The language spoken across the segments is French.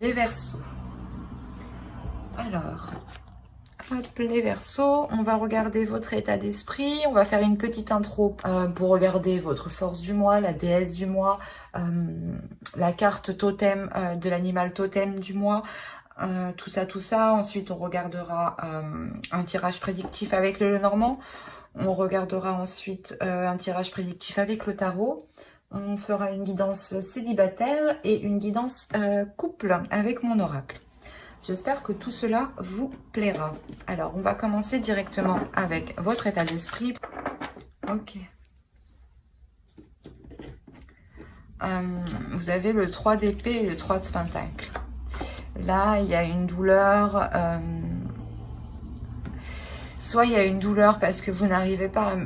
Les Verseaux. Alors, hop, les Verseaux, on va regarder votre état d'esprit. On va faire une petite intro pour regarder votre force du mois, la déesse du mois, la carte totem de l'animal totem du mois. Tout ça, tout ça. Ensuite, on regardera un tirage prédictif avec le Lenormand. On regardera ensuite un tirage prédictif avec le tarot. On fera une guidance célibataire et une guidance couple avec mon oracle. J'espère que tout cela vous plaira. Alors, on va commencer directement avec votre état d'esprit. Ok. Vous avez le 3 d'épée et le 3 de pentacle. Là, il y a une douleur. Soit il y a une douleur parce que vous n'arrivez pas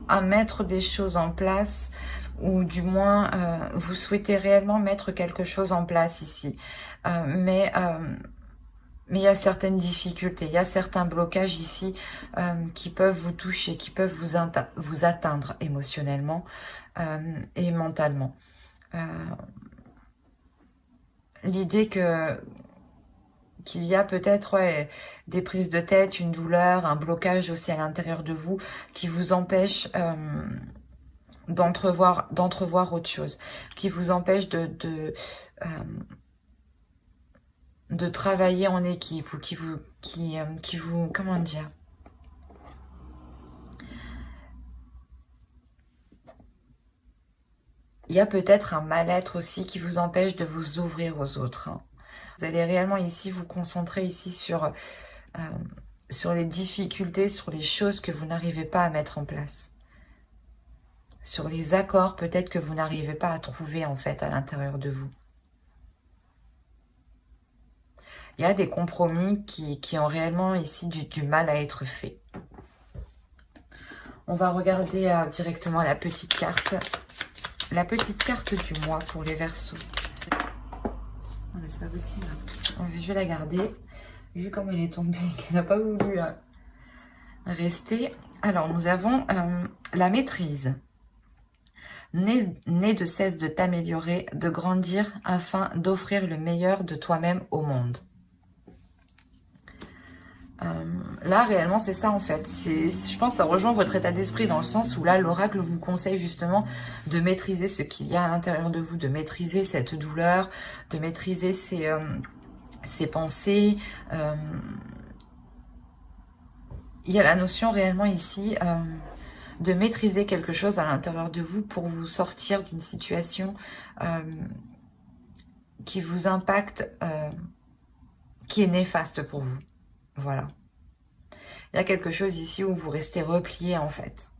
à mettre des choses en place, ou du moins vous souhaitez réellement mettre quelque chose en place ici. Mais il y a certaines difficultés, il y a certains blocages ici qui peuvent vous toucher, qui peuvent vous atteindre émotionnellement et mentalement. L'idée qu'il y a peut-être des prises de tête, une douleur, un blocage aussi à l'intérieur de vous qui vous empêche d'entrevoir autre chose, qui vous empêche de travailler en équipe, ou qui vous, comment dire, il y a peut-être un mal-être aussi qui vous empêche de vous ouvrir aux autres. Vous allez réellement ici vous concentrer ici sur les difficultés, sur les choses que vous n'arrivez pas à mettre en place. Sur les accords peut-être que vous n'arrivez pas à trouver en fait à l'intérieur de vous. Il y a des compromis qui ont réellement ici du mal à être faits. On va regarder directement la petite carte du mois pour les Verseaux. Non mais c'est pas possible. Je vais la garder, vu comme elle est tombée et qu'elle n'a pas voulu rester. Alors nous avons la maîtrise. N'aie de cesse de t'améliorer, de grandir afin d'offrir le meilleur de toi-même au monde. Là, réellement, c'est ça en fait. Je pense que ça rejoint votre état d'esprit dans le sens où là, l'oracle vous conseille justement de maîtriser ce qu'il y a à l'intérieur de vous, de maîtriser cette douleur, de maîtriser ses pensées. Il y a la notion réellement ici de maîtriser quelque chose à l'intérieur de vous pour vous sortir d'une situation qui vous impacte, qui est néfaste pour vous. Voilà. Il y a quelque chose ici où vous restez replié en fait,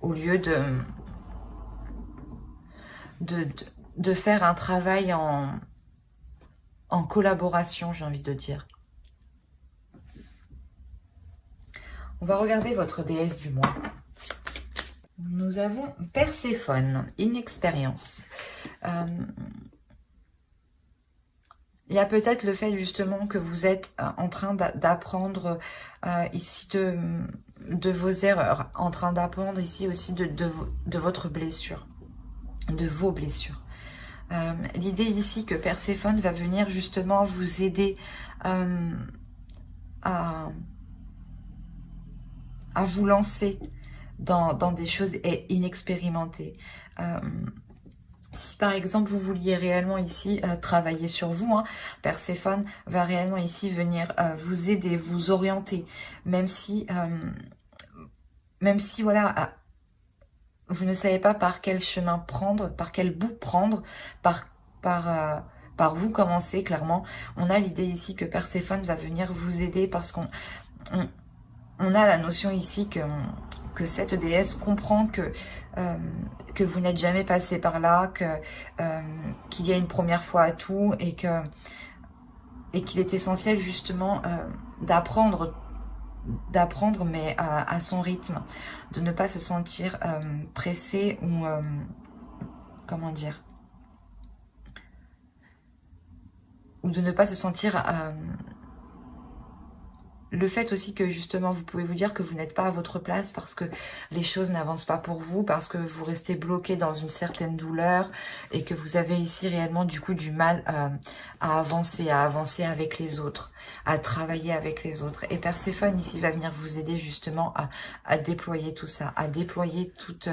au lieu de faire un travail en collaboration, j'ai envie de dire. On va regarder votre déesse du mois. Nous avons Perséphone, inexpérience. Il y a peut-être le fait justement que vous êtes en train d'apprendre ici de vos erreurs, en train d'apprendre ici aussi de votre blessure, de vos blessures. L'idée ici que Perséphone va venir justement vous aider à vous lancer dans des choses inexpérimentées. Si par exemple vous vouliez réellement ici travailler sur vous, Perséphone va réellement ici venir vous aider, vous orienter, même si voilà, vous ne savez pas par quel chemin prendre, par quel bout prendre, par où commencer, clairement. On a l'idée ici que Perséphone va venir vous aider parce qu'on a la notion ici que cette déesse comprend que vous n'êtes jamais passé par là, qu'il y a une première fois à tout et qu'il est essentiel justement d'apprendre mais à son rythme, de ne pas se sentir pressé ou comment dire, ou de ne pas se sentir le fait aussi que justement vous pouvez vous dire que vous n'êtes pas à votre place parce que les choses n'avancent pas pour vous, parce que vous restez bloqué dans une certaine douleur et que vous avez ici réellement du coup du mal à avancer avec les autres, à travailler avec les autres. Et Perséphone ici va venir vous aider justement à déployer tout ça, à déployer toute,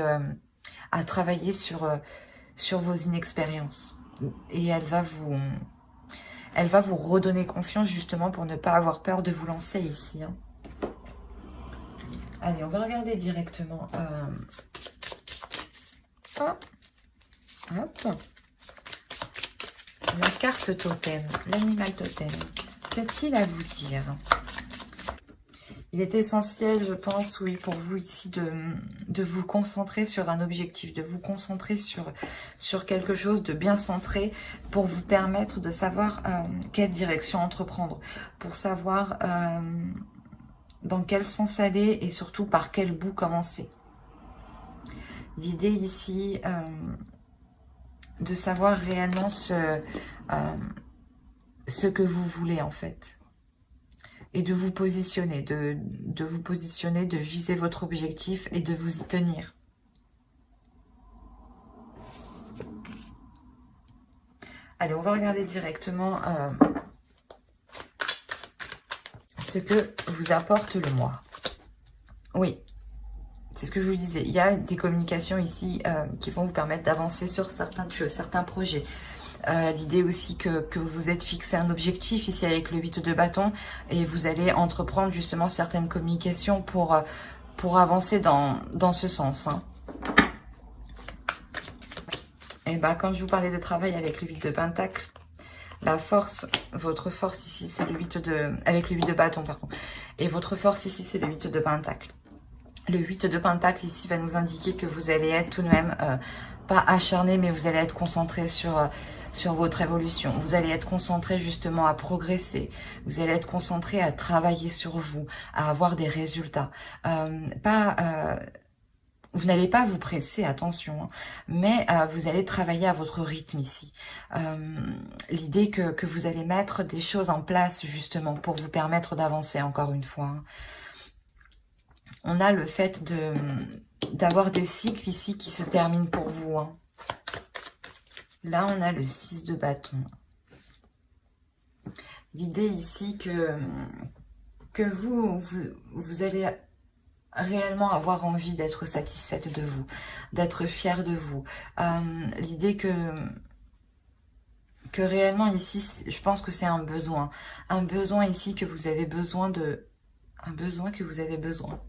à travailler sur vos inexpériences. Et elle va vous redonner confiance justement pour ne pas avoir peur de vous lancer ici. Hein. Allez, on va regarder directement. Hop. La carte totem, l'animal totem. Qu'a-t-il à vous dire? Il est essentiel, je pense, oui, pour vous ici de vous concentrer sur un objectif, de vous concentrer sur quelque chose de bien centré pour vous permettre de savoir quelle direction entreprendre, pour savoir dans quel sens aller et surtout par quel bout commencer. L'idée ici, de savoir réellement ce que vous voulez en fait. Et de vous positionner, de vous positionner, de viser votre objectif et de vous y tenir. Allez, on va regarder directement ce que vous apporte le mois. Oui, c'est ce que je vous disais. Il y a des communications ici qui vont vous permettre d'avancer sur certains projets. L'idée aussi que vous êtes fixé un objectif ici avec le 8 de bâton et vous allez entreprendre justement certaines communications pour avancer dans ce sens. Hein. Et bah, quand je vous parlais de travail avec le 8 de pentacle, la force, votre force ici c'est le 8 de... avec le 8 de bâton pardon. Et votre force ici c'est le 8 de pentacle. Le 8 de pentacle ici va nous indiquer que vous allez être tout de même, pas acharné, mais vous allez être concentré sur votre évolution. Vous allez être concentré justement à progresser. Vous allez être concentré à travailler sur vous, à avoir des résultats. Vous n'allez pas vous presser, attention, hein, mais vous allez travailler à votre rythme ici. L'idée que vous allez mettre des choses en place justement pour vous permettre d'avancer encore une fois. Hein. On a le fait d'avoir des cycles ici qui se terminent pour vous. Hein. Là, on a le 6 de bâton. L'idée ici que vous allez réellement avoir envie d'être satisfaite de vous, d'être fière de vous. L'idée que réellement ici, je pense que c'est un besoin ici que vous avez besoin de... Un besoin que vous avez besoin.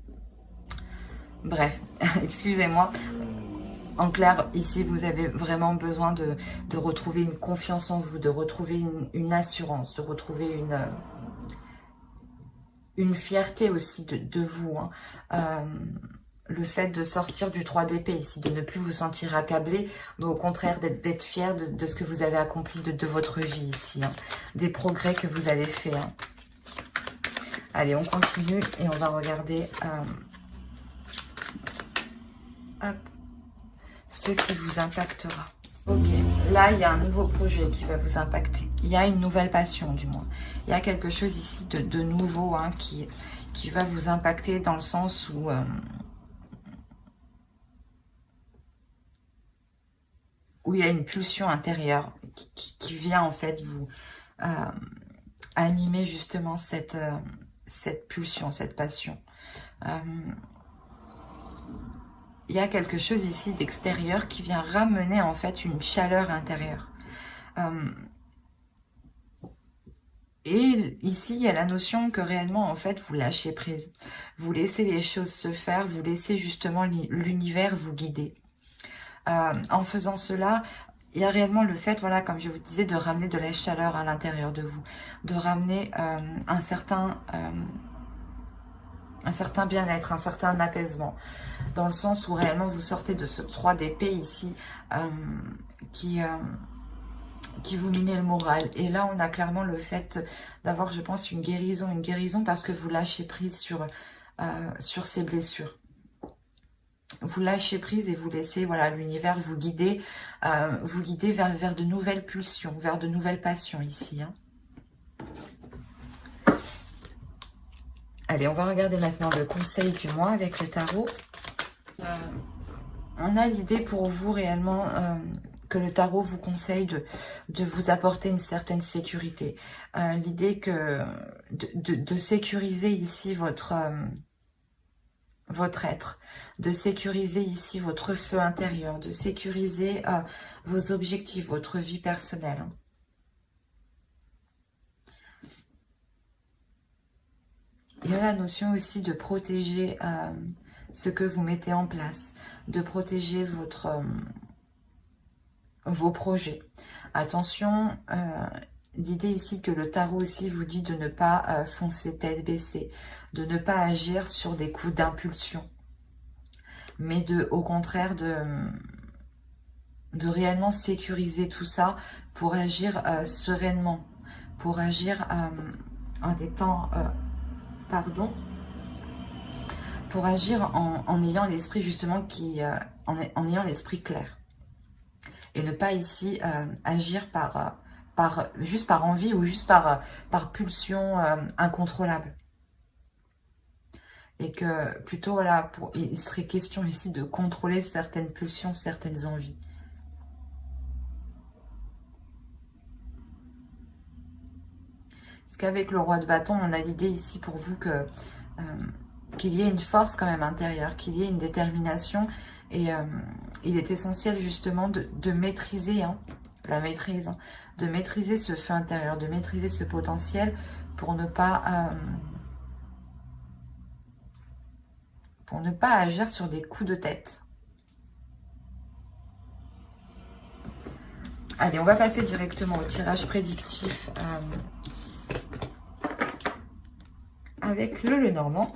Bref, excusez-moi. En clair, ici, vous avez vraiment besoin de retrouver une confiance en vous, de retrouver une assurance, de retrouver une fierté aussi de vous. Hein. Le fait de sortir du 3 d'épée ici, de ne plus vous sentir accablé, mais au contraire d'être fier de ce que vous avez accompli de votre vie ici, hein. Des progrès que vous avez faits. Hein. Allez, on continue et on va regarder... hop, ce qui vous impactera. Ok, là il y a un nouveau projet qui va vous impacter. Il y a une nouvelle passion du moins. Il y a quelque chose ici de nouveau hein, qui va vous impacter dans le sens où il y a une pulsion intérieure qui vient en fait vous animer justement cette pulsion, cette passion. Il y a quelque chose ici d'extérieur qui vient ramener en fait une chaleur intérieure. Et ici, il y a la notion que réellement, en fait, vous lâchez prise. Vous laissez les choses se faire, vous laissez justement l'univers vous guider. En faisant cela, il y a réellement le fait, voilà, comme je vous disais, de ramener de la chaleur à l'intérieur de vous. De ramener un certain bien-être, un certain apaisement. Dans le sens où réellement vous sortez de ce 3 d'épée ici qui vous minait le moral. Et là, on a clairement le fait d'avoir, je pense, une guérison parce que vous lâchez prise sur ces blessures. Vous lâchez prise et vous laissez voilà l'univers vous guider vers de nouvelles pulsions, vers de nouvelles passions ici. Hein. Allez, on va regarder maintenant le conseil du mois avec le tarot. On a l'idée pour vous réellement que le tarot vous conseille de vous apporter une certaine sécurité. L'idée que de sécuriser ici votre être, de sécuriser ici votre feu intérieur, de sécuriser vos objectifs, votre vie personnelle. Il y a la notion aussi de protéger ce que vous mettez en place, de protéger vos projets. Attention, l'idée ici que le tarot aussi vous dit de ne pas foncer tête baissée, de ne pas agir sur des coups d'impulsion, mais au contraire de réellement sécuriser tout ça pour agir sereinement, pour agir en étant... pour agir en ayant l'esprit justement en ayant l'esprit clair. Et ne pas ici agir juste par envie ou juste par pulsion incontrôlable. Et que plutôt, voilà, il serait question ici de contrôler certaines pulsions, certaines envies. Parce qu'avec le roi de bâton, on a l'idée ici pour vous que qu'il y ait une force quand même intérieure, qu'il y ait une détermination. Et il est essentiel justement de maîtriser la maîtrise, de maîtriser ce feu intérieur, de maîtriser ce potentiel pour ne pas agir sur des coups de tête. Allez, on va passer directement au tirage prédictif avec le Lenormand.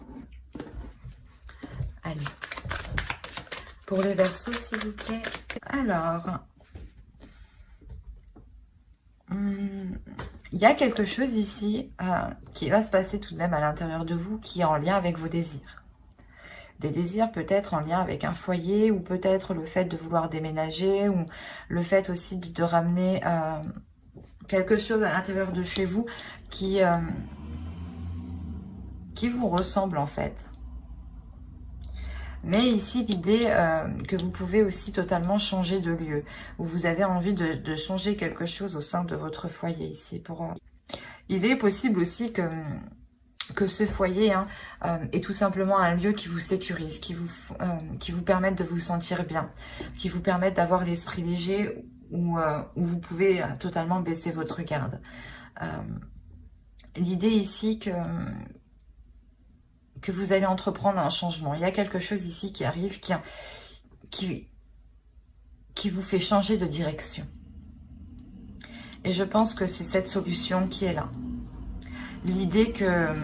Allez, pour les Verseaux, s'il vous plaît. Alors, il y a quelque chose ici qui va se passer tout de même à l'intérieur de vous qui est en lien avec vos désirs. Des désirs peut-être en lien avec un foyer ou peut-être le fait de vouloir déménager ou le fait aussi de ramener quelque chose à l'intérieur de chez vous qui vous ressemble en fait. Mais ici, l'idée que vous pouvez aussi totalement changer de lieu, où vous avez envie de changer quelque chose au sein de votre foyer ici. Il est possible aussi que ce foyer est tout simplement un lieu qui vous sécurise, qui vous permette de vous sentir bien, qui vous permette d'avoir l'esprit léger, où vous pouvez totalement baisser votre garde. L'idée ici que vous allez entreprendre un changement. Il y a quelque chose ici qui arrive, qui vous fait changer de direction. Et je pense que c'est cette solution qui est là. L'idée que,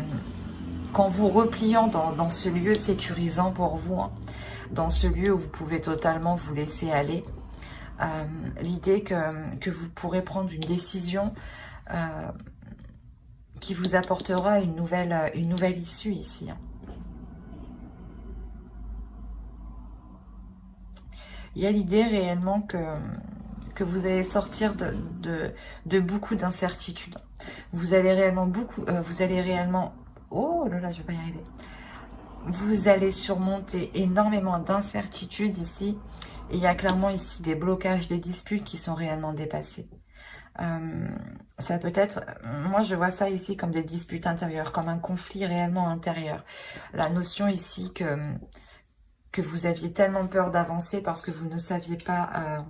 qu'en vous repliant dans ce lieu sécurisant pour vous, dans ce lieu où vous pouvez totalement vous laisser aller, l'idée que vous pourrez prendre une décision qui vous apportera une nouvelle issue ici. Il y a l'idée réellement que vous allez sortir de beaucoup d'incertitudes. Vous allez réellement oh là là, je vais pas y arriver. Vous allez surmonter énormément d'incertitudes ici. Et il y a clairement ici des blocages, des disputes qui sont réellement dépassés. Ça peut être, moi je vois ça ici comme des disputes intérieures, comme un conflit réellement intérieur. La notion ici que vous aviez tellement peur d'avancer parce que vous ne saviez pas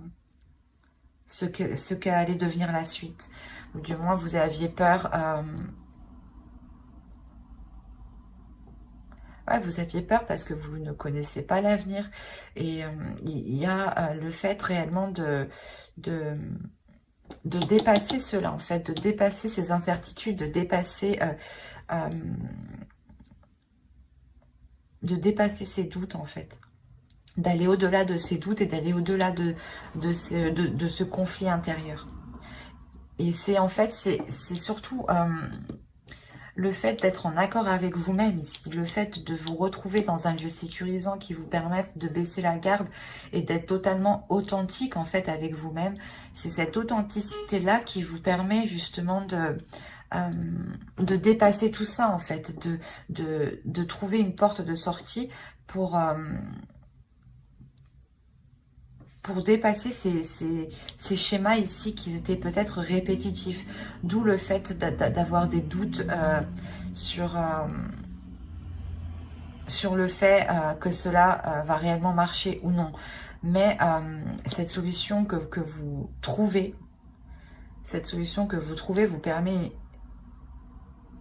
ce qu'allait devenir la suite. Ou du moins vous aviez peur... vous aviez peur parce que vous ne connaissez pas l'avenir. Et il y a le fait réellement de dépasser cela, en fait, de dépasser ces incertitudes, de dépasser ces doutes, en fait. D'aller au-delà de ces doutes et d'aller au-delà de ce conflit intérieur. Et c'est en fait, c'est surtout le fait d'être en accord avec vous-même ici, le fait de vous retrouver dans un lieu sécurisant qui vous permette de baisser la garde et d'être totalement authentique en fait avec vous-même, c'est cette authenticité-là qui vous permet justement de dépasser tout ça en fait, de trouver une porte de sortie pour dépasser ces schémas ici qui étaient peut-être répétitifs. D'où le fait d'avoir des doutes sur le fait que cela va réellement marcher ou non. Mais cette solution que vous trouvez, vous permet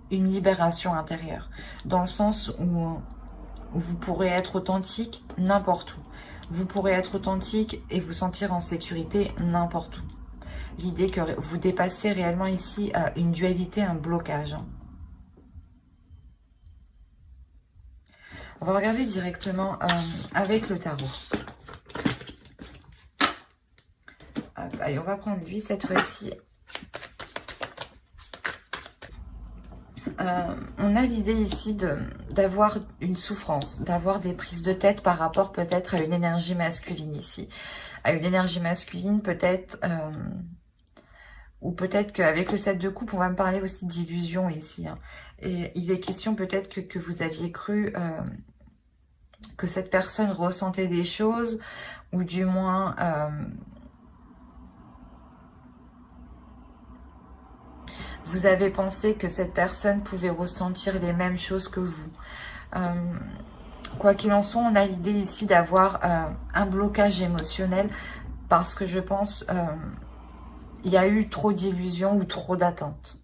une libération intérieure. Dans le sens où vous pourrez être authentique n'importe où. Vous pourrez être authentique et vous sentir en sécurité n'importe où. L'idée que vous dépassez réellement ici une dualité, un blocage. On va regarder directement avec le tarot. Allez, on va prendre lui cette fois-ci. On a l'idée ici d'avoir une souffrance, d'avoir des prises de tête par rapport peut-être à une énergie masculine ici. À une énergie masculine peut-être, ou peut-être qu'avec le 7 de coupe, on va me parler aussi d'illusion ici. Hein. Et il est question peut-être que vous aviez cru que cette personne ressentait des choses, ou du moins... vous avez pensé que cette personne pouvait ressentir les mêmes choses que vous. Quoi qu'il en soit, on a l'idée ici d'avoir un blocage émotionnel parce que je pense il y a eu trop d'illusions ou trop d'attentes.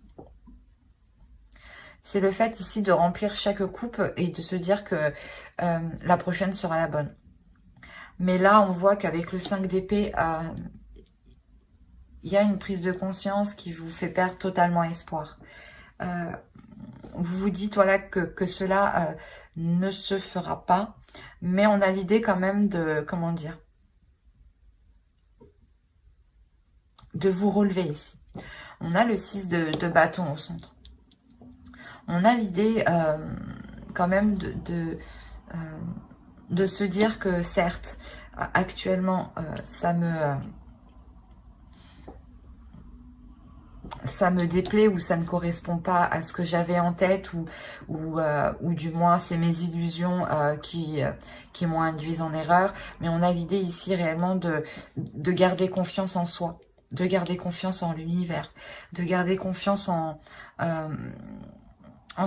C'est le fait ici de remplir chaque coupe et de se dire que la prochaine sera la bonne. Mais là, on voit qu'avec le 5 d'épée, il y a une prise de conscience qui vous fait perdre totalement espoir. Vous vous dites voilà que cela ne se fera pas, mais on a l'idée quand même de, comment dire, de vous relever ici. On a le 6 de bâton au centre. On a l'idée quand même de se dire que certes, actuellement, ça me déplaît ou ça ne correspond pas à ce que j'avais en tête ou du moins c'est mes illusions qui m'ont induit en erreur. Mais on a l'idée ici réellement de garder confiance en soi, de garder confiance en l'univers, de garder confiance en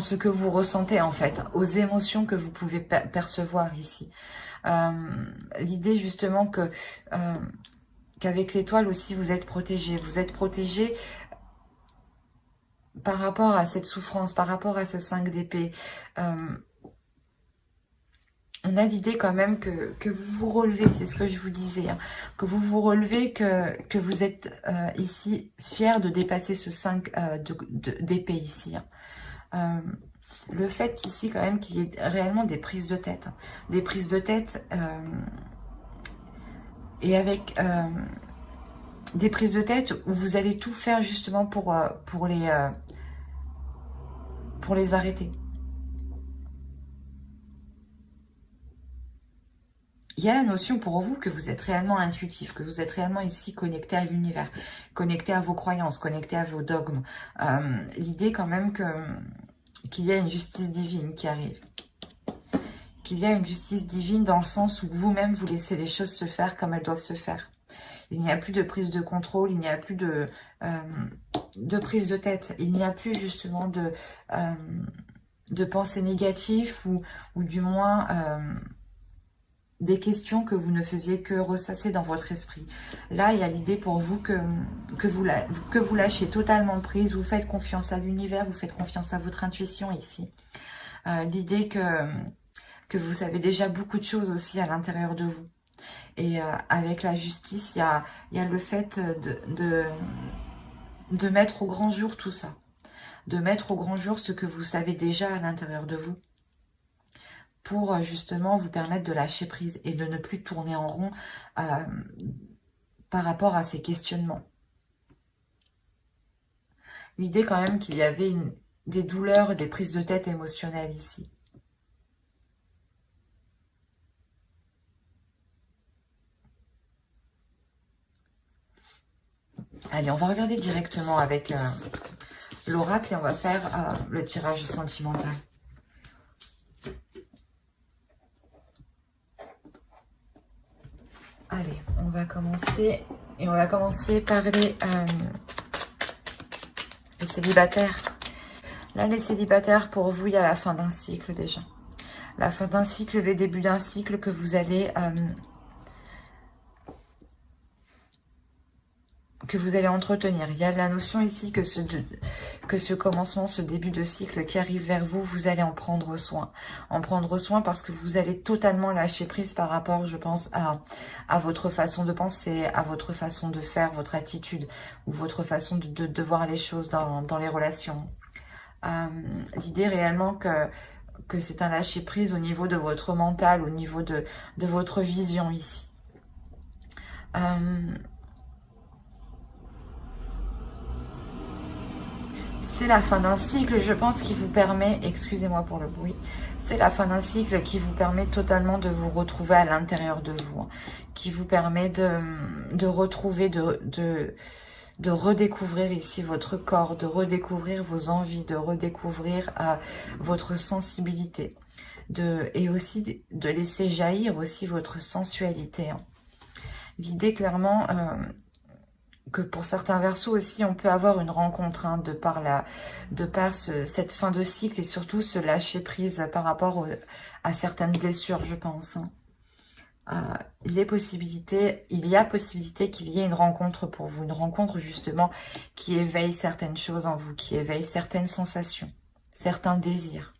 ce que vous ressentez en fait, aux émotions que vous pouvez percevoir ici. L'idée justement que qu'avec l'étoile aussi vous êtes protégé. Vous êtes protégé par rapport à cette souffrance, par rapport à ce 5 d'épée. On a l'idée quand même que vous vous relevez, c'est ce que je vous disais, hein, que vous vous relevez, que vous êtes ici fier de dépasser ce 5 d'épée ici. Hein. Le fait ici quand même qu'il y ait réellement des prises de tête. Hein, des prises de tête et avec des prises de tête où vous allez tout faire justement pour les arrêter. Il y a la notion pour vous que vous êtes réellement intuitif, que vous êtes réellement ici connecté à l'univers, connecté à vos croyances, connecté à vos dogmes. L'idée quand même qu'il y a une justice divine qui arrive. Qu'il y a une justice divine dans le sens où vous-même vous laissez les choses se faire comme elles doivent se faire. Il n'y a plus de prise de contrôle, il n'y a plus de prise de tête, il n'y a plus justement de pensées négatives ou du moins des questions que vous ne faisiez que ressasser dans votre esprit. Là, il y a l'idée pour vous que vous lâchez totalement prise, vous faites confiance à l'univers, vous faites confiance à votre intuition ici. L'idée que vous savez déjà beaucoup de choses aussi à l'intérieur de vous. Et avec la justice, il y a le fait de mettre au grand jour tout ça. De mettre au grand jour ce que vous savez déjà à l'intérieur de vous. Pour justement vous permettre de lâcher prise et de ne plus tourner en rond par rapport à ces questionnements. L'idée quand même qu'il y avait des douleurs, des prises de tête émotionnelles ici. Allez, on va regarder directement avec l'oracle et on va faire le tirage sentimental. Allez, on va commencer. Et on va commencer par les célibataires. Là, les célibataires, pour vous, il y a la fin d'un cycle déjà. La fin d'un cycle, le début d'un cycle que vous allez entretenir. Il y a la notion ici que ce commencement, ce début de cycle qui arrive vers vous, vous allez en prendre soin. En prendre soin parce que vous allez totalement lâcher prise par rapport, je pense, à votre façon de penser, à votre façon de faire, votre attitude ou votre façon de voir les choses dans les relations. L'idée réellement que c'est un lâcher prise au niveau de votre mental, au niveau de votre vision ici. C'est la fin d'un cycle, je pense, qui vous permet, excusez-moi pour le bruit, c'est la fin d'un cycle qui vous permet totalement de vous retrouver à l'intérieur de vous, hein, qui vous permet de retrouver, de redécouvrir ici votre corps, de redécouvrir vos envies, de redécouvrir votre sensibilité, et aussi de laisser jaillir aussi votre sensualité. Hein. L'idée clairement que pour certains versos aussi, on peut avoir une rencontre hein, de par cette fin de cycle et surtout se lâcher prise par rapport à certaines blessures, je pense. Hein. Il y a possibilité qu'il y ait une rencontre pour vous, une rencontre justement qui éveille certaines choses en vous, qui éveille certaines sensations, certains désirs.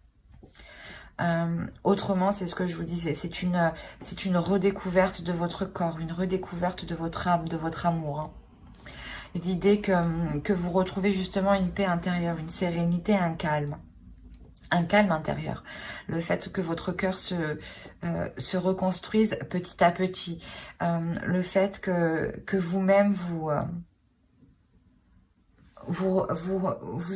Autrement, c'est ce que je vous disais, c'est une redécouverte de votre corps, une redécouverte de votre âme, de votre amour. Hein. L'idée que vous retrouvez justement une paix intérieure, une sérénité, un calme intérieur. Le fait que votre cœur se reconstruise petit à petit. Le fait que vous-même vous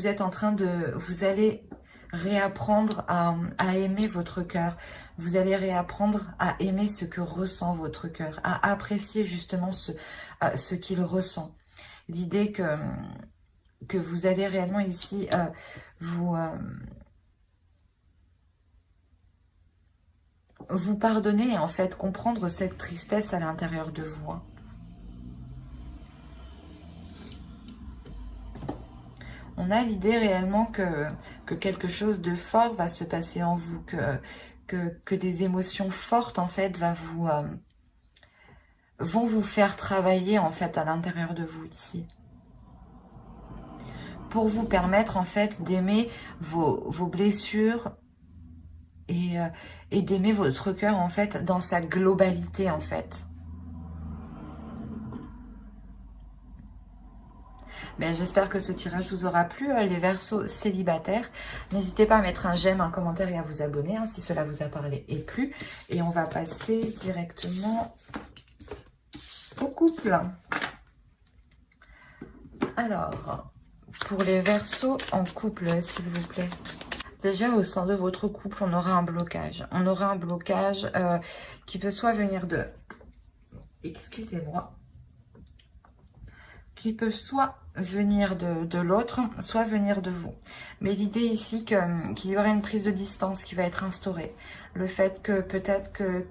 êtes en train vous allez réapprendre à aimer votre cœur. Vous allez réapprendre à aimer ce que ressent votre cœur, à apprécier justement ce qu'il ressent. L'idée que vous allez réellement ici vous pardonner et en fait comprendre cette tristesse à l'intérieur de vous. Hein. On a l'idée réellement que quelque chose de fort va se passer en vous, que des émotions fortes en fait vont vous faire travailler en fait à l'intérieur de vous ici. Pour vous permettre en fait d'aimer vos blessures et d'aimer votre cœur en fait dans sa globalité en fait. Mais j'espère que ce tirage vous aura plu, les Verseaux célibataires. N'hésitez pas à mettre un j'aime, un commentaire et à vous abonner hein, si cela vous a parlé et plu. Et on va passer directement au couple. Alors, pour les Verseaux en couple, s'il vous plaît. Déjà, au sein de votre couple, on aura un blocage. On aura un blocage qui peut soit venir de... Excusez-moi. Qui peut soit venir de l'autre, soit venir de vous. Mais l'idée ici qu'il y aurait une prise de distance qui va être instaurée. Le fait que peut-être que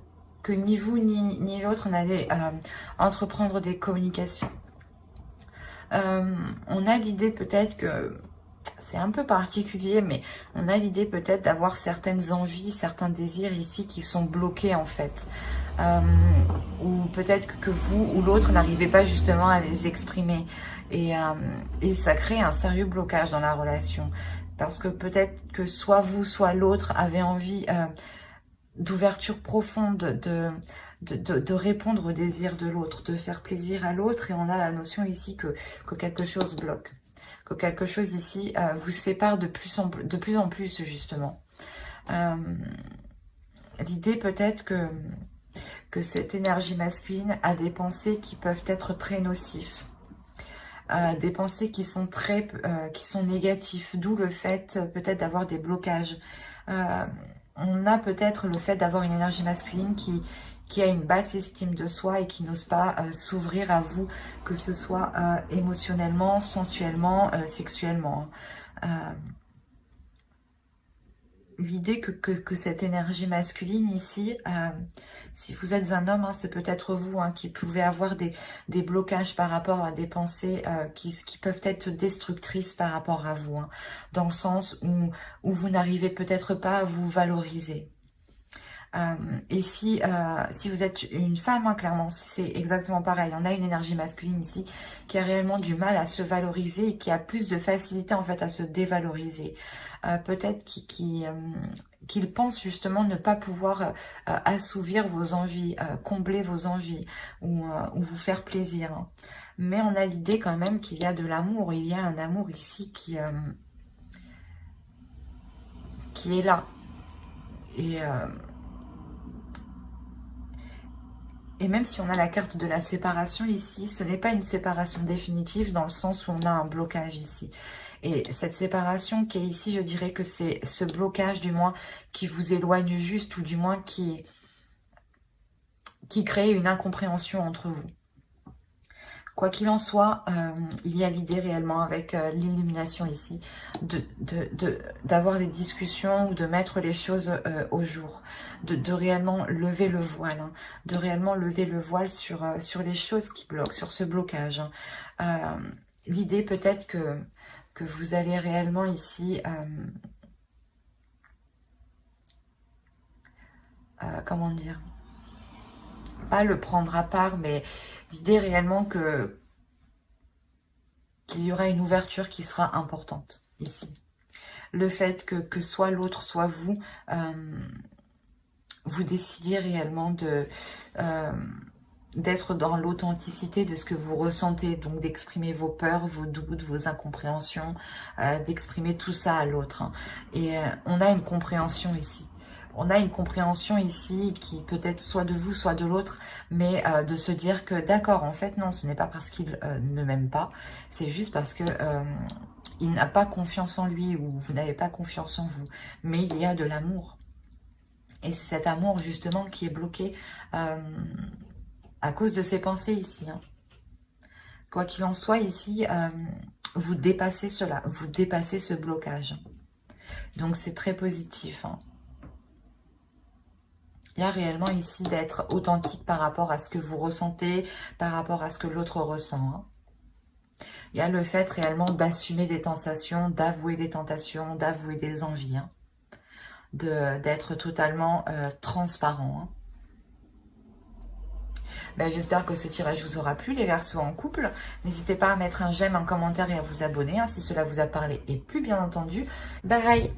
ni vous ni l'autre n'allez entreprendre des communications. On a l'idée peut-être que... C'est un peu particulier, mais on a l'idée peut-être d'avoir certaines envies, certains désirs ici qui sont bloqués en fait. Ou peut-être que vous ou l'autre n'arrivez pas justement à les exprimer. Et ça crée un sérieux blocage dans la relation. Parce que peut-être que soit vous, soit l'autre avez envie d'ouverture profonde, de répondre aux désirs de l'autre, de faire plaisir à l'autre. Et on a la notion ici que quelque chose bloque. Que quelque chose ici vous sépare de plus en plus justement. L'idée peut-être que cette énergie masculine a des pensées qui peuvent être très nocifs. des pensées qui sont qui sont négatifs, d'où le fait peut-être d'avoir des blocages. On a peut-être le fait d'avoir une énergie masculine qui a une basse estime de soi et qui n'ose pas s'ouvrir à vous, que ce soit émotionnellement, sensuellement, sexuellement. L'idée que cette énergie masculine ici, si vous êtes un homme, hein, c'est peut-être vous qui pouvez avoir des blocages par rapport à des pensées qui peuvent être destructrices par rapport à vous, dans le sens où vous n'arrivez peut-être pas à vous valoriser. Et si vous êtes une femme, clairement, c'est exactement pareil. On a une énergie masculine ici qui a réellement du mal à se valoriser et qui a plus de facilité en fait à se dévaloriser. Peut-être qu'il pense justement ne pas pouvoir assouvir vos envies, combler vos envies ou vous faire plaisir. Mais on a l'idée quand même qu'il y a de l'amour. Il y a un amour ici qui est là. Et même si on a la carte de la séparation ici, ce n'est pas une séparation définitive dans le sens où on a un blocage ici. Et cette séparation qui est ici, je dirais que c'est ce blocage du moins qui vous éloigne juste ou du moins qui crée une incompréhension entre vous. Quoi qu'il en soit, il y a l'idée réellement avec l'illumination ici d'avoir des discussions ou de mettre les choses au jour, de réellement lever le voile, de réellement lever le voile sur les choses qui bloquent, sur ce blocage. L'idée peut-être que vous allez réellement ici, comment dire, pas le prendre à part, mais l'idée réellement qu'il y aura une ouverture qui sera importante ici. Le fait que soit l'autre, soit vous, vous décidiez réellement d'être dans l'authenticité de ce que vous ressentez, donc d'exprimer vos peurs, vos doutes, vos incompréhensions, d'exprimer tout ça à l'autre. Et on a une compréhension ici. On a une compréhension ici qui peut être soit de vous, soit de l'autre, mais de se dire que d'accord, en fait, non, ce n'est pas parce qu'il ne m'aime pas, c'est juste parce que il n'a pas confiance en lui ou vous n'avez pas confiance en vous. Mais il y a de l'amour. Et c'est cet amour, justement, qui est bloqué à cause de ces pensées ici. Quoi qu'il en soit, ici, vous dépassez cela, vous dépassez ce blocage. Donc, c'est très positif. Il y a réellement ici d'être authentique par rapport à ce que vous ressentez, par rapport à ce que l'autre ressent. Il y a le fait réellement d'assumer des tentations, d'avouer des tentations, d'avouer des envies. D'être totalement transparent. J'espère que ce tirage vous aura plu, les Verseaux en couple. N'hésitez pas à mettre un j'aime, un commentaire et à vous abonner si cela vous a parlé. Et plus bien entendu, bye!